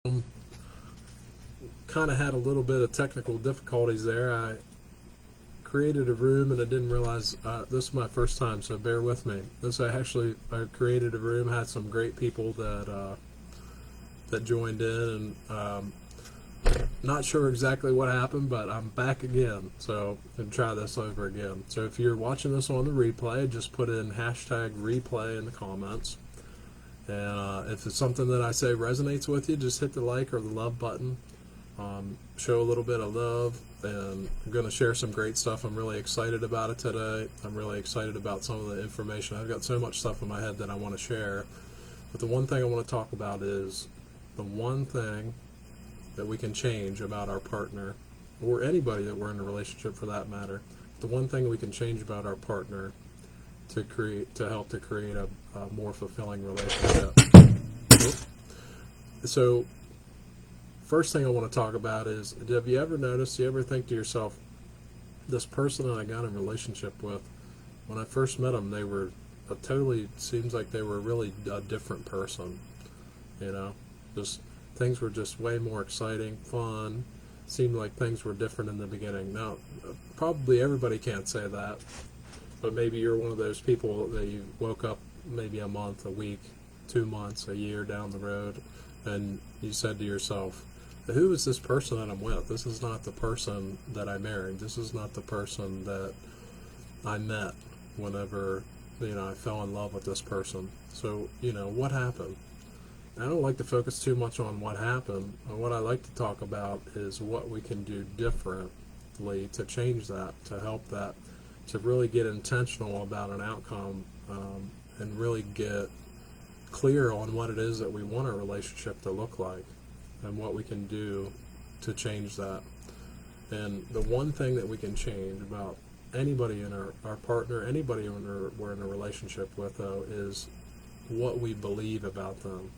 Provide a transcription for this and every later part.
Kind of had a little bit of technical difficulties there. I created a room and I didn't realize this is my first time, so bear with me. I created a room, had some great people that joined in, and not sure exactly what happened, but I'm back again. So I'm gonna try this over again. So if you're watching this on the replay, just put in hashtag replay in the comments. And if it's something that I say resonates with you, just hit the like or the love button. Show a little bit of love, and I'm going to share some great stuff. I'm really excited about it today. I'm really excited about some of the information. I've got so much stuff in my head that I want to share. But the one thing I want to talk about is the one thing that we can change about our partner, or anybody that we're in a relationship for that matter. The one thing we can change about our partner to help to create a more fulfilling relationship. So, first thing I want to talk about is, have you ever noticed, you ever think to yourself, this person that I got in a relationship with, when I first met them, they were seems like they were really a different person, you know? Just, things were just way more exciting, fun, seemed like things were different in the beginning. Now, probably everybody can't say that, but maybe you're one of those people that you woke up maybe a month, a week, 2 months, a year down the road, and you said to yourself, who is this person that I'm with? This is not the person that I married. This is not the person that I met whenever, I fell in love with this person. So, what happened? I don't like to focus too much on what happened. What I like to talk about is what we can do differently to change that, to help that, to really get intentional about an outcome, and really get clear on what it is that we want a relationship to look like and what we can do to change that. And the one thing that we can change about anybody in our partner, anybody we're in a relationship with, though, is what we believe about them,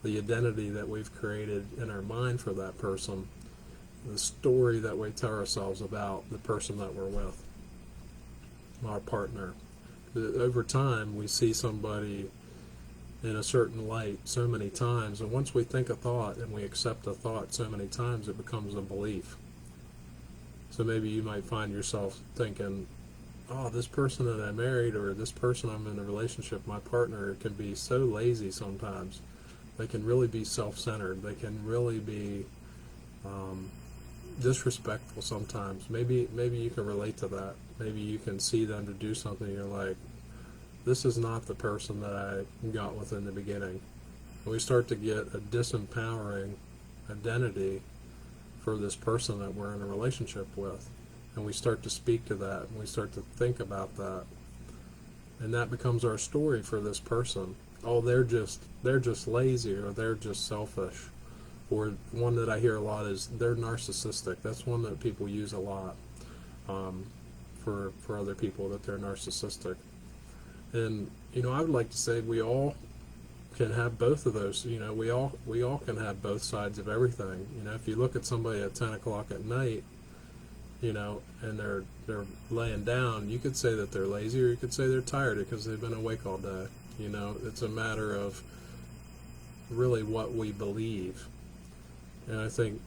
the identity that we've created in our mind for that person, the story that we tell ourselves about the person that we're with, our partner. Over time, we see somebody in a certain light so many times, and once we think a thought and we accept a thought so many times, it becomes a belief. So maybe you might find yourself thinking, oh, this person that I married, or this person I'm in a relationship, my partner, can be so lazy sometimes. They can really be self-centered. They can really be disrespectful sometimes. Maybe you can relate to that. Maybe you can see them to do something, and you're like, this is not the person that I got with in the beginning. And we start to get a disempowering identity for this person that we're in a relationship with. And we start to speak to that, and we start to think about that. And that becomes our story for this person. Oh, they're just lazy, or they're just selfish. Or one that I hear a lot is they're narcissistic. That's one that people use a lot for other people, that they're narcissistic. And I would like to say we all can have both of those. We all can have both sides of everything. If you look at somebody at 10 o'clock at night, and they're laying down, you could say that they're lazy, or you could say they're tired because they've been awake all day. It's a matter of really what we believe. And I think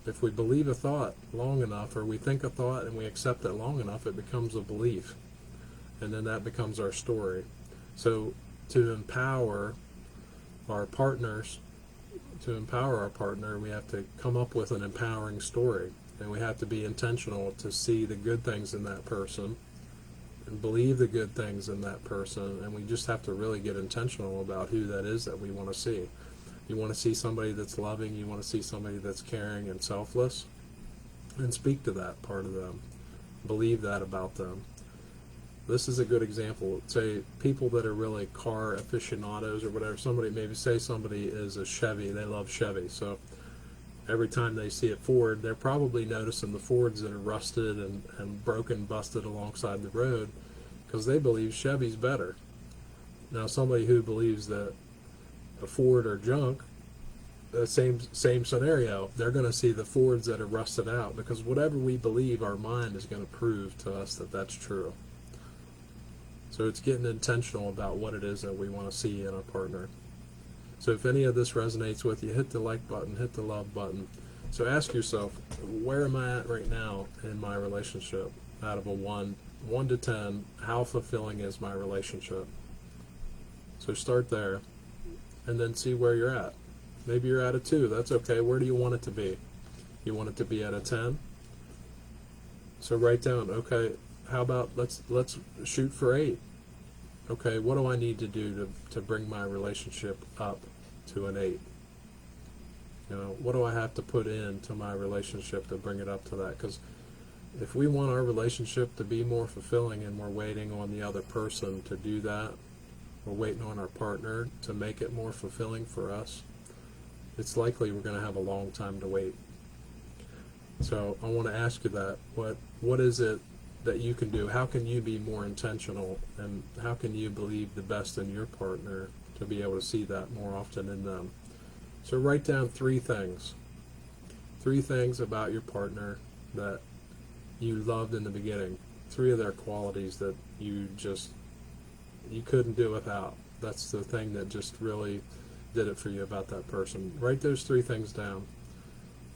if we believe a thought long enough, or we think a thought and we accept it long enough, it becomes a belief. And then that becomes our story. So to empower our partners, we have to come up with an empowering story. And we have to be intentional to see the good things in that person and believe the good things in that person. And we just have to really get intentional about who that is that we want to see. You want to see somebody that's loving, you want to see somebody that's caring and selfless, and speak to that part of them. Believe that about them. This is a good example. Say people that are really car aficionados or whatever, somebody is a Chevy, they love Chevy. So every time they see a Ford, they're probably noticing the Fords that are rusted and broken, busted alongside the road, because they believe Chevy's better. Now somebody who believes that a Ford are junk, the same scenario, they're going to see the Fords that are rusted out, because whatever we believe, our mind is going to prove to us that that's true. So it's getting intentional about what it is that we want to see in a partner. So if any of this resonates with you, hit the like button, hit the love button. So ask yourself, where am I at right now in my relationship? Out of a 1 to 10, how fulfilling is my relationship? So start there, and then see where you're at. Maybe you're at a 2. That's okay. Where do you want it to be? You want it to be at a 10? So write down, okay, how about let's shoot for 8. Okay, what do I need to do to bring my relationship up to an 8? You know, what do I have to put into my relationship to bring it up to that? Because if we want our relationship to be more fulfilling and we're waiting on the other person to do that, we're waiting on our partner to make it more fulfilling for us, it's likely we're going to have a long time to wait. So I want to ask you that. What is it that you can do? How can you be more intentional, and how can you believe the best in your partner to be able to see that more often in them? So write down 3 things. 3 things about your partner that you loved in the beginning. 3 of their qualities that you couldn't do without. That's the thing that just really did it for you about that person. Write those 3 things down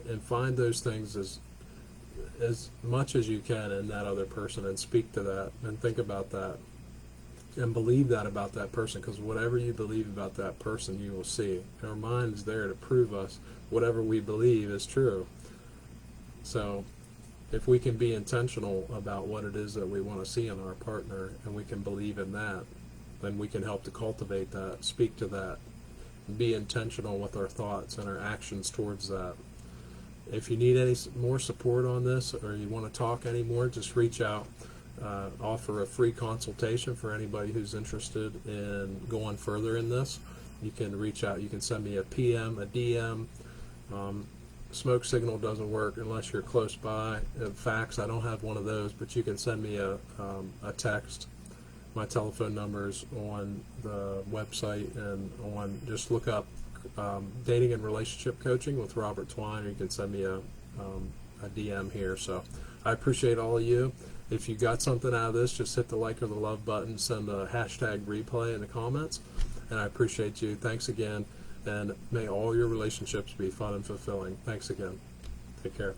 and find those things as much as you can in that other person, and speak to that and think about that and believe that about that person, because whatever you believe about that person, you will see. Our mind is there to prove us whatever we believe is true. So if we can be intentional about what it is that we want to see in our partner, and we can believe in that, then we can help to cultivate that, speak to that, and be intentional with our thoughts and our actions towards that. If you need any more support on this, or you want to talk anymore, just reach out. Offer a free consultation for anybody who's interested in going further in this. You can reach out. You can send me a PM, a DM. Smoke signal doesn't work unless you're close by. Fax, I don't have one of those, but you can send me a text. My telephone number's on the website, and just look up dating and relationship coaching with Robert Twine, or you can send me a DM here. So I appreciate all of you. If you got something out of this, just hit the like or the love button, send a hashtag replay in the comments, and I appreciate you. Thanks again, and may all your relationships be fun and fulfilling. Thanks again. Take care.